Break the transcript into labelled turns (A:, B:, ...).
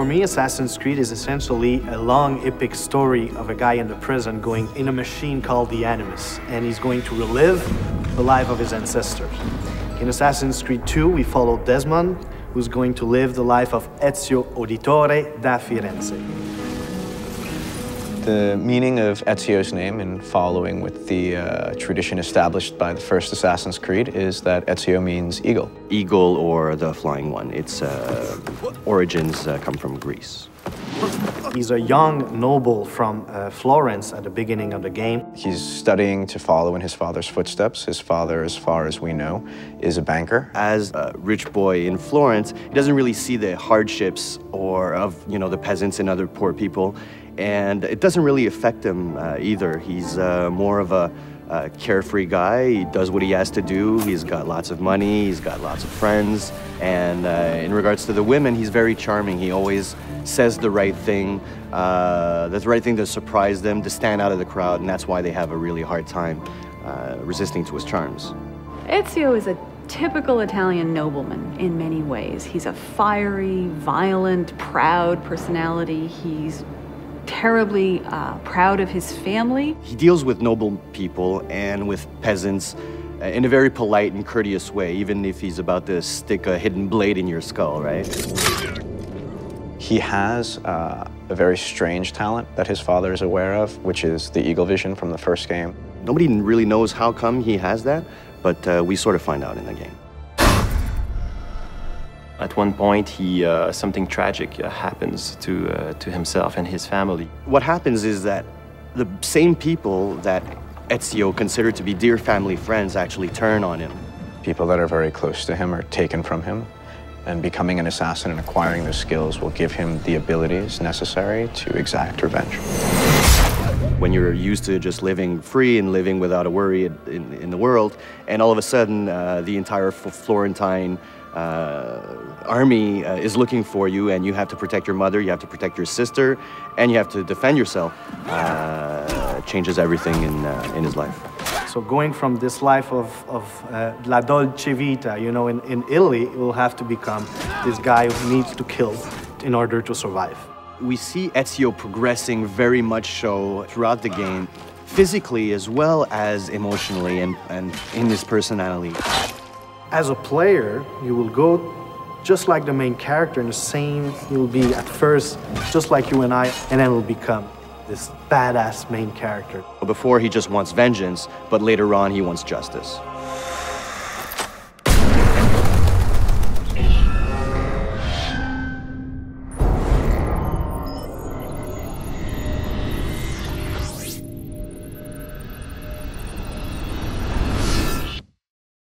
A: For me, Assassin's Creed is essentially a long, epic story of a guy in the prison going in a machine called the Animus, and he's going to relive the life of his ancestors. In Assassin's Creed 2, we follow Desmond, who's going to live the life of Ezio Auditore da Firenze.
B: The meaning of Ezio's name, in following with the tradition established by the first Assassin's Creed, is that Ezio means eagle.
C: Eagle, or the flying one. Its origins come from Greece.
A: He's a young noble from Florence at the beginning of the game.
B: He's studying to follow in his father's footsteps. His father, as far as we know, is a banker.
C: As a rich boy in Florence, he doesn't really see the hardships of the peasants and other poor people. And it doesn't really affect him either. He's more of a carefree guy. He does what he has to do. He's got lots of money. He's got lots of friends. And in regards to the women, he's very charming. He always says the right thing. The right thing to surprise them, to stand out of the crowd, and that's why they have a really hard time resisting to his charms.
D: Ezio is a typical Italian nobleman in many ways. He's a fiery, violent, proud personality. He's terribly proud of his family.
C: He deals with noble people and with peasants in a very polite and courteous way, even if he's about to stick a hidden blade in your skull, right?
B: He has a very strange talent that his father is aware of, which is the eagle vision from the first game.
C: Nobody really knows how come he has that, but we sort of find out in the game.
E: At one point, something tragic happens to himself and his family.
C: What happens is that the same people that Ezio considered to be dear family friends actually turn on him.
B: People that are very close to him are taken from him, and becoming an assassin and acquiring those skills will give him the abilities necessary to exact revenge.
C: When you're used to just living free and living without a worry in the world, and all of a sudden the entire Florentine army is looking for you, and you have to protect your mother, you have to protect your sister, and you have to defend yourself, changes everything in his life.
A: So going from this life of la dolce vita, in Italy, it will have to become this guy who needs to kill in order to survive.
C: We see Ezio progressing very much so throughout the game, physically as well as emotionally and in his personality.
A: As a player, you will go just like the main character, in the same, you'll be at first just like you and I, and then will become this badass main character.
C: Before, he just wants vengeance, but later on, he wants justice.